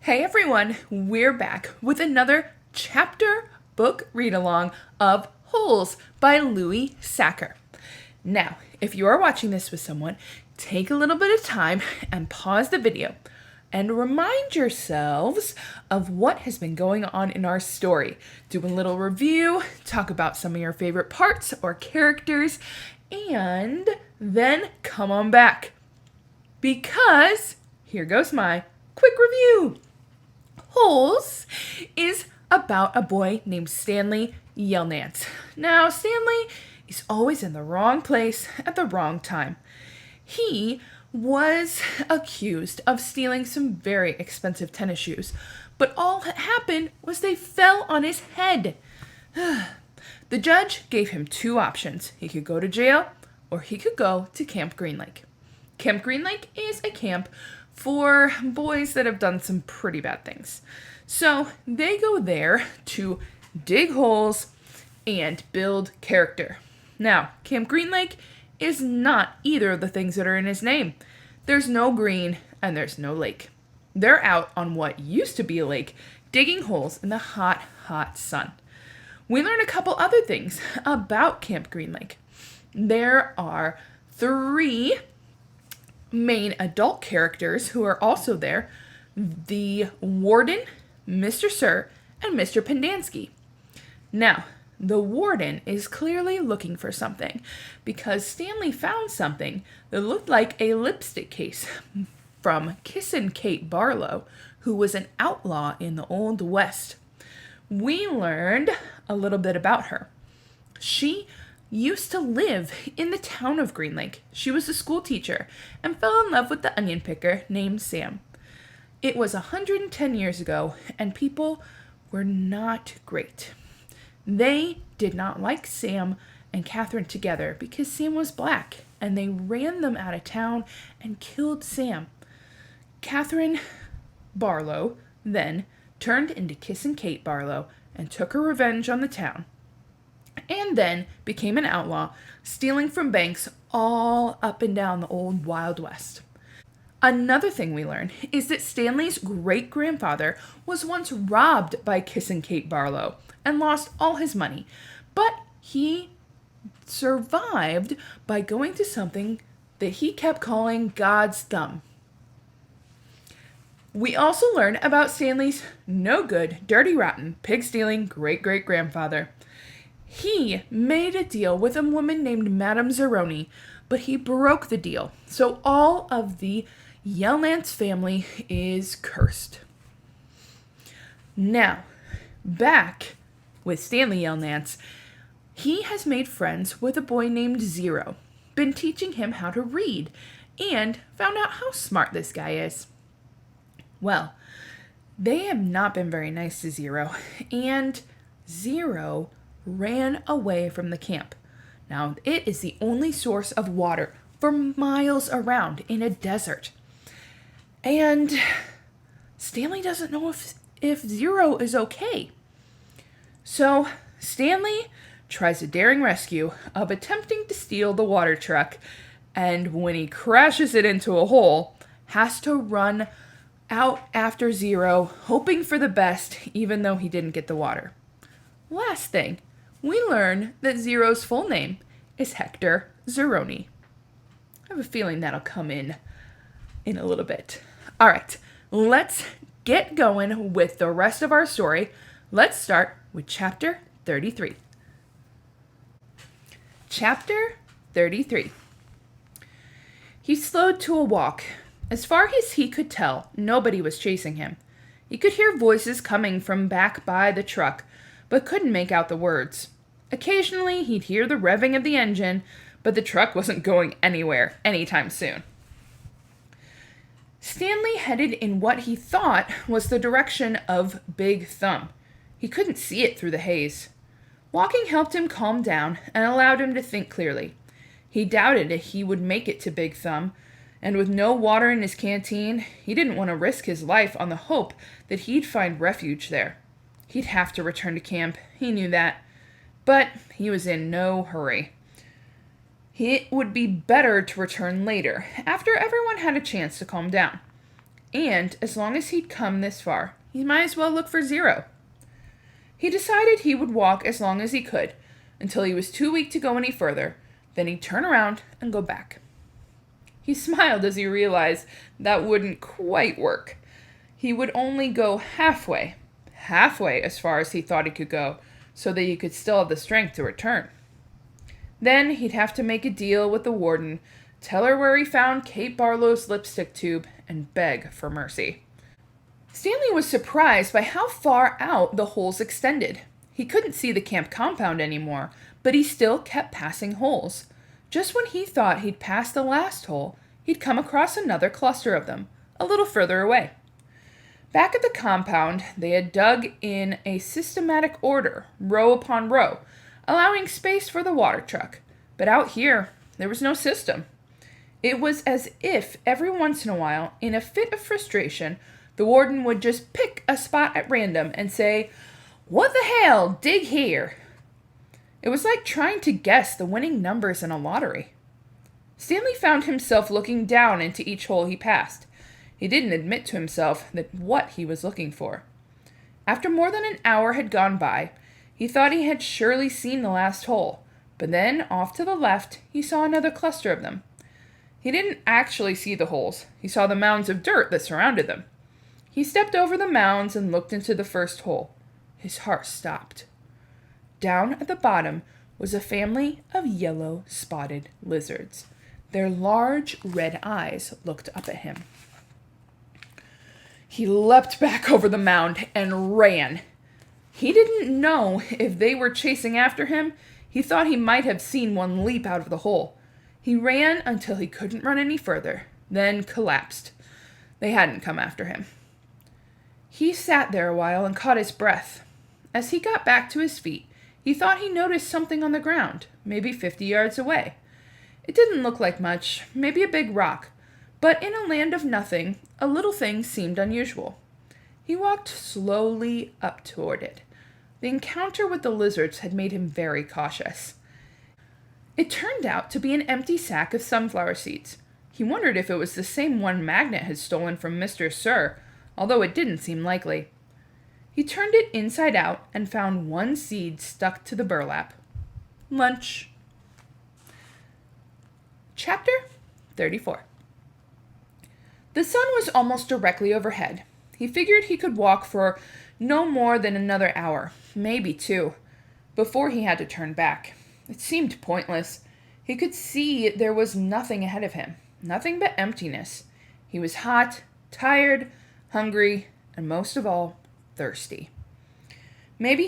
Hey everyone, we're back with another chapter book read-along of Holes by Louis Sachar. Now, if you are watching this with someone, take a little bit of time and pause the video and remind yourselves of what has been going on in our story. Do a little review, talk about some of your favorite parts or characters, and then come on back. Because, here goes my quick review. Holes is about a boy named Stanley Yelnats. Now, Stanley is always in the wrong place at the wrong time. He was accused of stealing some very expensive tennis shoes, but all that happened was they fell on his head. The judge gave him two options. He could go to jail or he could go to Camp Green Lake. Camp Green Lake is a camp for boys that have done some pretty bad things. So they go there to dig holes and build character. Now, Camp Green Lake is not either of the things that are in his name. There's no green and there's no lake. They're out on what used to be a lake, digging holes in the hot, hot sun. We learn a couple other things about Camp Green Lake. There are 3 main adult characters who are also there: the warden, Mr. Sir, and Mr. Pendanski. Now, the warden is clearly looking for something because Stanley found something that looked like a lipstick case from Kissin' Kate Barlow, who was an outlaw in the Old West. We learned a little bit about her. She used to live in the town of Green Lake. She was a school teacher and fell in love with the onion picker named Sam. It was 110 years ago, and people were not great. They did not like Sam and Catherine together because Sam was black, and they ran them out of town and killed Sam. Catherine Barlow then turned into Kissin' Kate Barlow and took her revenge on the town, and then became an outlaw, stealing from banks all up and down the old Wild West. Another thing we learn is that Stanley's great-grandfather was once robbed by Kissin' Kate Barlow and lost all his money, but he survived by going to something that he kept calling God's thumb. We also learn about Stanley's no-good, dirty, rotten, pig-stealing great-great-grandfather. He made a deal with a woman named Madame Zeroni, but he broke the deal, so all of the Yelnats family is cursed. Now, back with Stanley Yelnats, he has made friends with a boy named Zero, been teaching him how to read, and found out how smart this guy is. Well, they have not been very nice to Zero, and Zero ran away from the camp. Now, it is the only source of water for miles around in a desert. And Stanley doesn't know if Zero is okay. So Stanley tries a daring rescue of attempting to steal the water truck, and when he crashes it into a hole, has to run out after Zero, hoping for the best, even though he didn't get the water. Last thing, we learn that Zero's full name is Hector Zeroni. I have a feeling that'll come in a little bit. All right, let's get going with the rest of our story. Let's start with Chapter 33. Chapter 33. He slowed to a walk. As far as he could tell, nobody was chasing him. He could hear voices coming from back by the truck, but couldn't make out the words. Occasionally, he'd hear the revving of the engine, but the truck wasn't going anywhere anytime soon. Stanley headed in what he thought was the direction of Big Thumb. He couldn't see it through the haze. Walking helped him calm down and allowed him to think clearly. He doubted if he would make it to Big Thumb, and with no water in his canteen, he didn't want to risk his life on the hope that he'd find refuge there. He'd have to return to camp, he knew that, but he was in no hurry. It would be better to return later, after everyone had a chance to calm down. And as long as he'd come this far, he might as well look for 0. He decided he would walk as long as he could, until he was too weak to go any further. Then he'd turn around and go back. He smiled as he realized that wouldn't quite work. He would only go halfway as far as he thought he could go, so that he could still have the strength to return. Then he'd have to make a deal with the warden, tell her where he found Kate Barlow's lipstick tube, and beg for mercy. Stanley was surprised by how far out the holes extended. He couldn't see the camp compound anymore, but he still kept passing holes. Just when he thought he'd passed the last hole, he'd come across another cluster of them, a little further away. Back at the compound, they had dug in a systematic order, row upon row, allowing space for the water truck. But out here, there was no system. It was as if every once in a while, in a fit of frustration, the warden would just pick a spot at random and say, "What the hell? Dig here." It was like trying to guess the winning numbers in a lottery. Stanley found himself looking down into each hole he passed. He didn't admit to himself what he was looking for. After more than an hour had gone by, he thought he had surely seen the last hole, but then off to the left he saw another cluster of them. He didn't actually see the holes. He saw the mounds of dirt that surrounded them. He stepped over the mounds and looked into the first hole. His heart stopped. Down at the bottom was a family of yellow spotted lizards. Their large red eyes looked up at him. He leapt back over the mound and ran. He didn't know if they were chasing after him. He thought he might have seen one leap out of the hole. He ran until he couldn't run any further, then collapsed. They hadn't come after him. He sat there a while and caught his breath. As he got back to his feet, he thought he noticed something on the ground, maybe 50 yards away. It didn't look like much, maybe a big rock, but in a land of nothing, a little thing seemed unusual. He walked slowly up toward it. The encounter with the lizards had made him very cautious. It turned out to be an empty sack of sunflower seeds. He wondered if it was the same one Magnet had stolen from Mr. Sir, although it didn't seem likely. He turned it inside out and found one seed stuck to the burlap. Lunch. Chapter 34. The sun was almost directly overhead. He figured he could walk for no more than another hour, maybe 2, before he had to turn back. It seemed pointless. He could see there was nothing ahead of him, nothing but emptiness. He was hot, tired, hungry, and most of all, thirsty. Maybe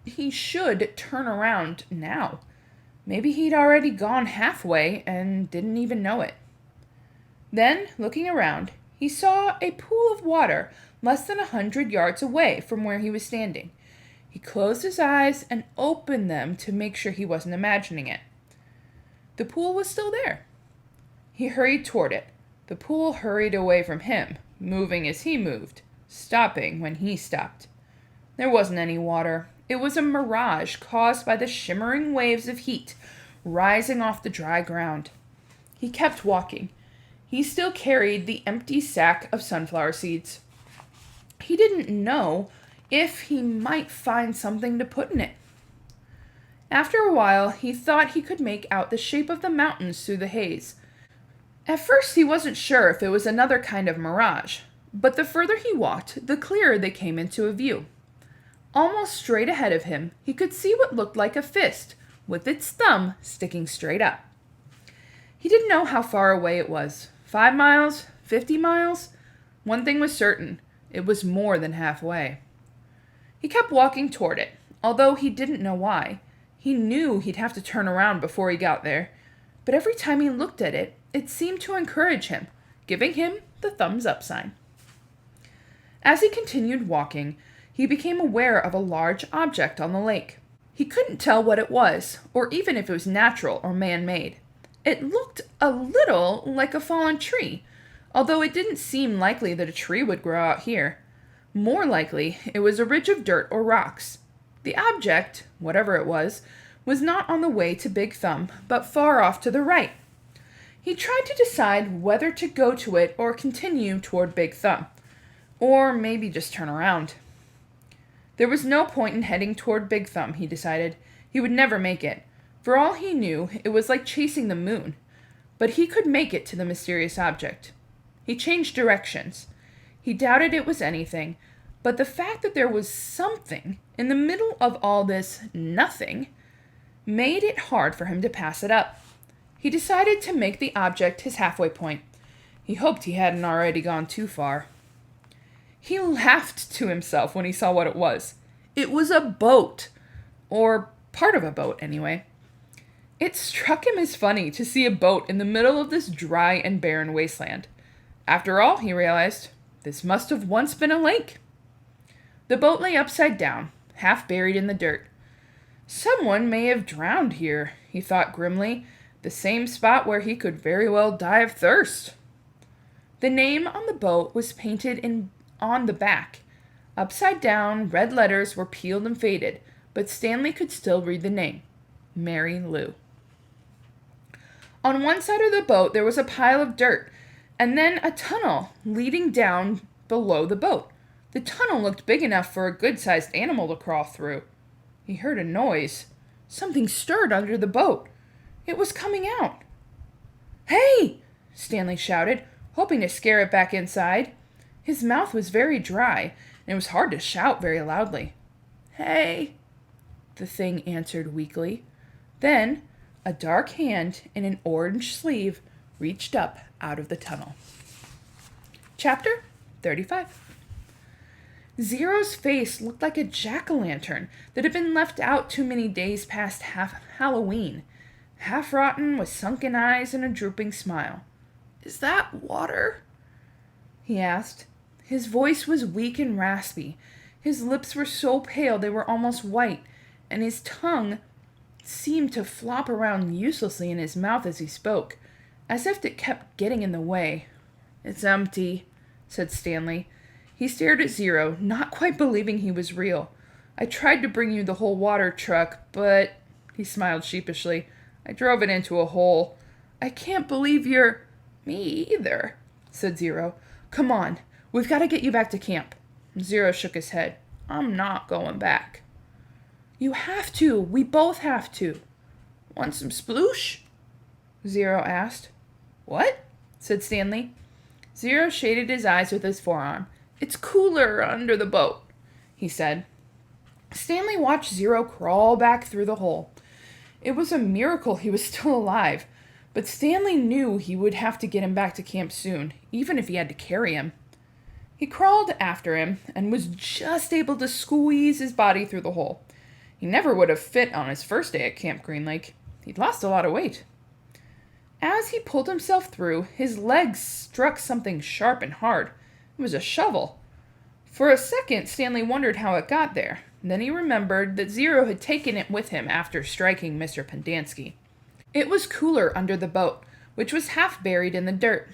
he should turn around now. Maybe he'd already gone halfway and didn't even know it. Then, looking around, he saw a pool of water less than 100 yards away from where he was standing. He closed his eyes and opened them to make sure he wasn't imagining it. The pool was still there. He hurried toward it. The pool hurried away from him, moving as he moved, stopping when he stopped. There wasn't any water. It was a mirage caused by the shimmering waves of heat rising off the dry ground. He kept walking. He still carried the empty sack of sunflower seeds. He didn't know if he might find something to put in it. After a while, he thought he could make out the shape of the mountains through the haze. At first, he wasn't sure if it was another kind of mirage, but the further he walked, the clearer they came into view. Almost straight ahead of him, he could see what looked like a fist, with its thumb sticking straight up. He didn't know how far away it was. 5 miles? 50 miles? One thing was certain. It was more than halfway. He kept walking toward it, although he didn't know why. He knew he'd have to turn around before he got there, but every time he looked at it, it seemed to encourage him, giving him the thumbs up sign. As he continued walking, he became aware of a large object on the lake. He couldn't tell what it was, or even if it was natural or man-made. It looked a little like a fallen tree, although it didn't seem likely that a tree would grow out here. More likely, it was a ridge of dirt or rocks. The object, whatever it was not on the way to Big Thumb, but far off to the right. He tried to decide whether to go to it or continue toward Big Thumb, or maybe just turn around. There was no point in heading toward Big Thumb, he decided. He would never make it. For all he knew, it was like chasing the moon. But he could make it to the mysterious object. He changed directions. He doubted it was anything, but the fact that there was something in the middle of all this nothing made it hard for him to pass it up. He decided to make the object his halfway point. He hoped he hadn't already gone too far. He laughed to himself when he saw what it was. It was a boat. Or part of a boat, anyway. It struck him as funny to see a boat in the middle of this dry and barren wasteland. After all, he realized, this must have once been a lake. The boat lay upside down, half buried in the dirt. Someone may have drowned here, he thought grimly, the same spot where he could very well die of thirst. The name on the boat was painted on the back. Upside down, red letters were peeled and faded, but Stanley could still read the name, Mary Lou. On one side of the boat there was a pile of dirt, and then a tunnel leading down below the boat. The tunnel looked big enough for a good-sized animal to crawl through. He heard a noise. Something stirred under the boat. It was coming out. "Hey!" Stanley shouted, hoping to scare it back inside. His mouth was very dry, and it was hard to shout very loudly. "Hey!" the thing answered weakly. Then a dark hand in an orange sleeve reached up out of the tunnel. Chapter 35. Zero's face looked like a jack-o'-lantern that had been left out too many days past Halloween, half-rotten with sunken eyes and a drooping smile. "Is that water?" he asked. His voice was weak and raspy. His lips were so pale they were almost white, and his tongue seemed to flop around uselessly in his mouth as he spoke, as if it kept getting in the way. "It's empty," said Stanley. He stared at Zero, not quite believing he was real. "I tried to bring you the whole water truck, but," he smiled sheepishly, "I drove it into a hole. I can't believe you're—" "Me either," said Zero. "Come on, we've got to get you back to camp." Zero shook his head. "I'm not going back." "You have to. We both have to." "Want some sploosh?" Zero asked. "What?" said Stanley. Zero shaded his eyes with his forearm. "It's cooler under the boat," he said. Stanley watched Zero crawl back through the hole. It was a miracle he was still alive, but Stanley knew he would have to get him back to camp soon, even if he had to carry him. He crawled after him and was just able to squeeze his body through the hole. He never would have fit on his first day at Camp Green Lake. He'd lost a lot of weight. As he pulled himself through, his legs struck something sharp and hard. It was a shovel. For a second, Stanley wondered how it got there. Then he remembered that Zero had taken it with him after striking Mr. Pendanski. It was cooler under the boat, which was half buried in the dirt.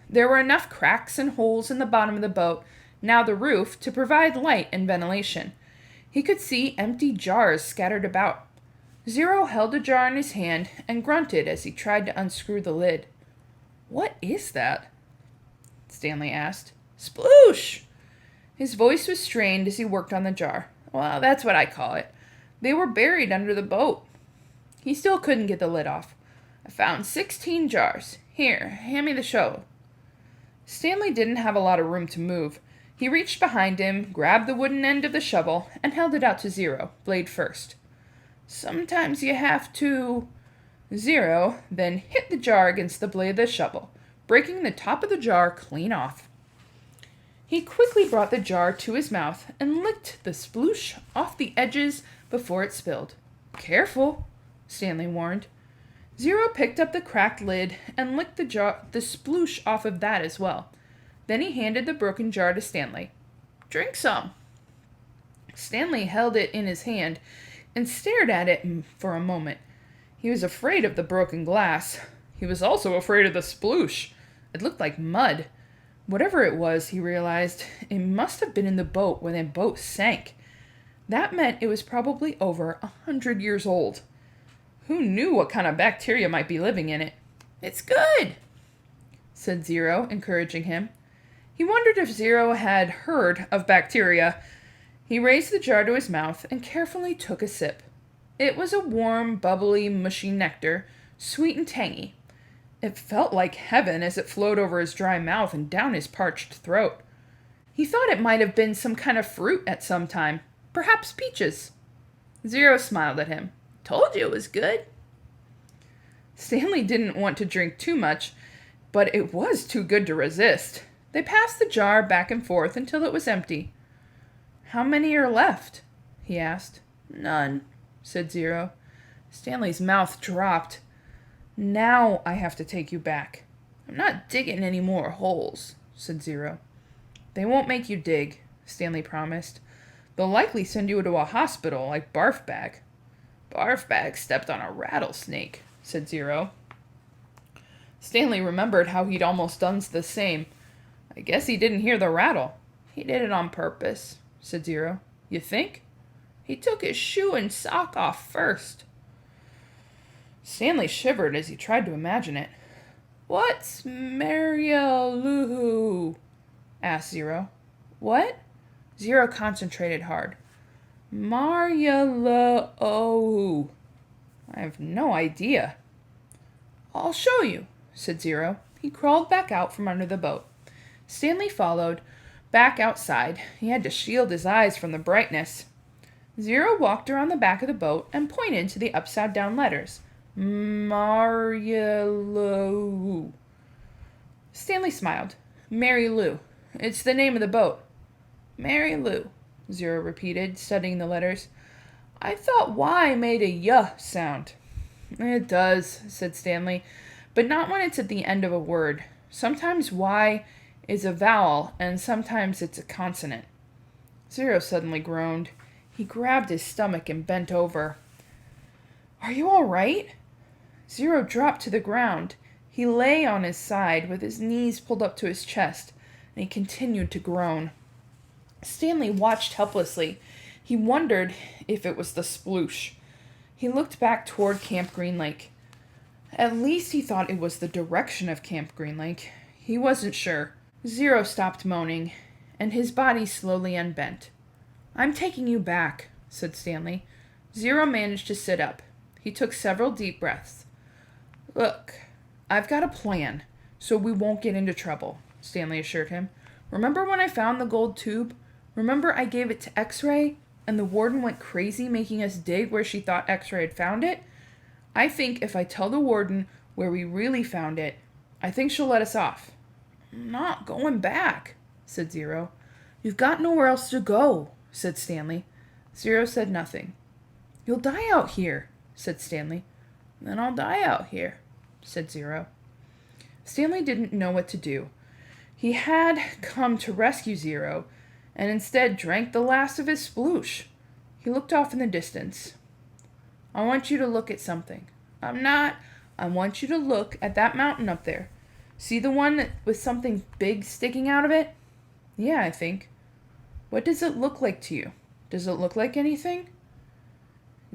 There were enough cracks and holes in the bottom of the boat, now the roof, to provide light and ventilation. He could see empty jars scattered about. Zero held a jar in his hand and grunted as he tried to unscrew the lid. "What is that?" Stanley asked. "Sploosh!" His voice was strained as he worked on the jar. "Well, that's what I call it. They were buried under the boat." He still couldn't get the lid off. "I found 16 jars. Here, hand me the shovel." Stanley didn't have a lot of room to move. He reached behind him, grabbed the wooden end of the shovel, and held it out to Zero, blade first. "Sometimes you have to—" Zero then hit the jar against the blade of the shovel, breaking the top of the jar clean off. He quickly brought the jar to his mouth and licked the sploosh off the edges before it spilled. "Careful," Stanley warned. Zero picked up the cracked lid and licked the sploosh off of that as well. Then he handed the broken jar to Stanley. "Drink some." Stanley held it in his hand and stared at it for a moment. He was afraid of the broken glass. He was also afraid of the sploosh. It looked like mud. Whatever it was, he realized, it must have been in the boat when the boat sank. That meant it was probably over 100 years old. Who knew what kind of bacteria might be living in it? "It's good," said Zero, encouraging him. He wondered if Zero had heard of bacteria. He raised the jar to his mouth and carefully took a sip. It was a warm, bubbly, mushy nectar, sweet and tangy. It felt like heaven as it flowed over his dry mouth and down his parched throat. He thought it might have been some kind of fruit at some time, perhaps peaches. Zero smiled at him. Told you it was good. Stanley didn't want to drink too much, but it was too good to resist. They passed the jar back and forth until it was empty. How many are left? He asked. None, said Zero. Stanley's mouth dropped. Now I have to take you back. I'm not digging any more holes, said Zero. They won't make you dig, Stanley promised. They'll likely send you to a hospital like Barf Bag. Barf Bag stepped on a rattlesnake, said Zero. Stanley remembered how he'd almost done the same. I guess he didn't hear the rattle. He did it on purpose, said Zero. You think? He took his shoe and sock off first. Stanley shivered as he tried to imagine it. What's Marialuhu? Asked Zero. What? Zero concentrated hard. Marialuhu. I have no idea. I'll show you, said Zero. He crawled back out from under the boat. Stanley followed. Back outside, he had to shield his eyes from the brightness. Zero walked around the back of the boat and pointed to the upside-down letters. Marialuhu. Stanley smiled. Mary Lou. It's the name of the boat. Mary Lou, Zero repeated, studying the letters. I thought Y made a Y sound. It does, said Stanley, but not when it's at the end of a word. Sometimes Y is a vowel, and sometimes it's a consonant. Zero suddenly groaned. He grabbed his stomach and bent over. Are you all right? Zero dropped to the ground. He lay on his side with his knees pulled up to his chest, and he continued to groan. Stanley watched helplessly. He wondered if it was the sploosh. He looked back toward Camp Green Lake. At least he thought it was the direction of Camp Green Lake. He wasn't sure. Zero stopped moaning, and his body slowly unbent. I'm taking you back, said Stanley. Zero managed to sit up. He took several deep breaths. Look, I've got a plan, so we won't get into trouble, Stanley assured him. Remember when I found the gold tube? Remember I gave it to X-Ray, and the warden went crazy making us dig where she thought X-Ray had found it? I think if I tell the warden where we really found it, I think she'll let us off. I'm not going back, said Zero. You've got nowhere else to go, said Stanley. Zero said nothing. You'll die out here, said Stanley. Then I'll die out here, said Zero. Stanley didn't know what to do. He had come to rescue Zero, and instead drank the last of his sploosh. He looked off in the distance. I want you to look at something. I want you to look at that mountain up there. See the one with something big sticking out of it? Yeah, I think. What does it look like to you? Does it look like anything?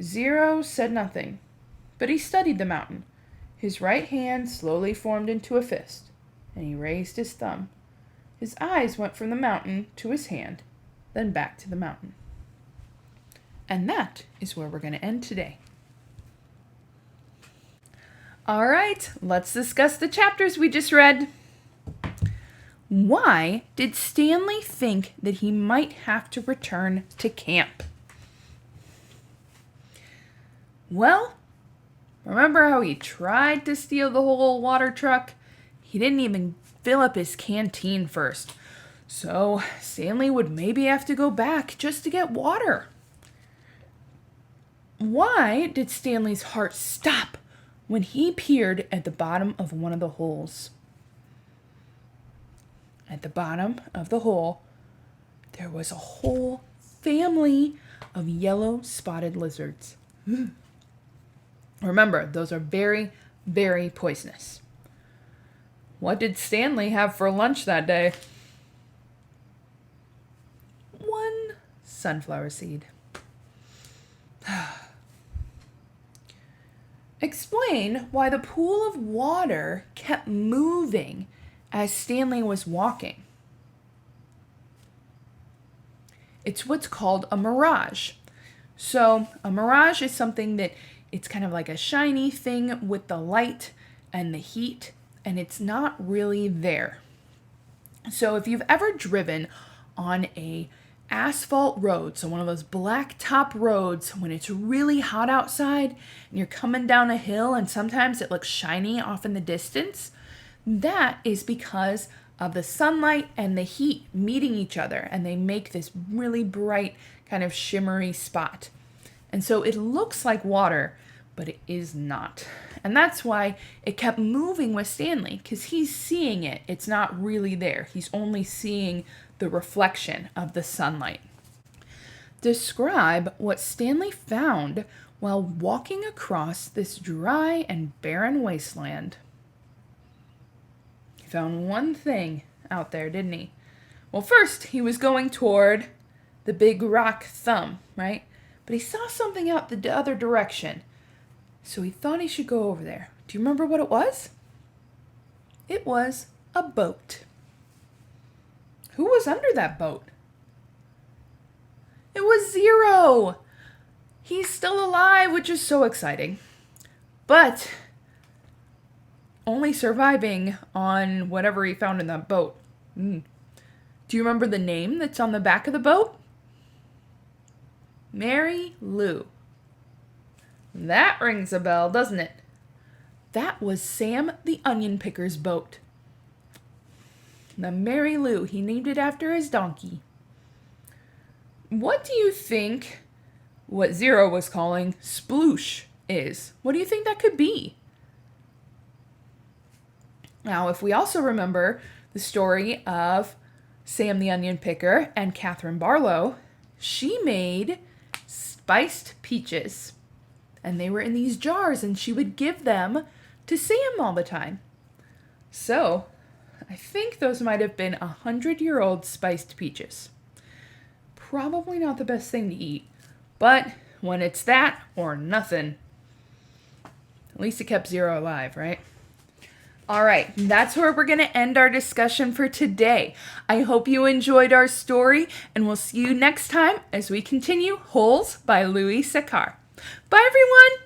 Zero said nothing, but he studied the mountain. His right hand slowly formed into a fist, and he raised his thumb. His eyes went from the mountain to his hand, then back to the mountain. And that is where we're going to end today. All right, let's discuss the chapters we just read. Why did Stanley think that he might have to return to camp? Well, remember how he tried to steal the whole water truck? He didn't even fill up his canteen first. So Stanley would maybe have to go back just to get water. Why did Stanley's heart stop when he peered at the bottom of one of the holes? At the bottom of the hole, there was a whole family of yellow spotted lizards. Remember, those are very, very poisonous. What did Stanley have for lunch that day? One sunflower seed. Explain why the pool of water kept moving as Stanley was walking. It's what's called a mirage. So a mirage is something that it's kind of like a shiny thing with the light and the heat, and it's not really there. So if you've ever driven on a asphalt road, so one of those black top roads when it's really hot outside and you're coming down a hill and sometimes it looks shiny off in the distance, that is because of the sunlight and the heat meeting each other, and they make this really bright kind of shimmery spot. And so it looks like water, but it is not. And that's why it kept moving with Stanley, because he's seeing it. It's not really there. He's only seeing the reflection of the sunlight. Describe what Stanley found while walking across this dry and barren wasteland. He found one thing out there, didn't he? Well, first, he was going toward the big rock thumb, right? But he saw something out the other direction. So he thought he should go over there. Do you remember what it was? It was a boat. Who was under that boat? It was Zero. He's still alive, which is so exciting. But only surviving on whatever he found in that boat. Do you remember the name that's on the back of the boat? Mary Lou. That rings a bell, doesn't it? That was Sam the Onion Picker's boat. The Mary Lou, he named it after his donkey. What do you think what Zero was calling sploosh is? What do you think that could be? Now, if we also remember the story of Sam the Onion Picker and Catherine Barlow, she made spiced peaches. And they were in these jars, and she would give them to Sam all the time. So, I think those might have been 100-year-old spiced peaches. Probably not the best thing to eat, but when it's that or nothing, at least it kept Zero alive, right? All right, that's where we're going to end our discussion for today. I hope you enjoyed our story, and we'll see you next time as we continue Holes by Louis Sachar. Bye, everyone!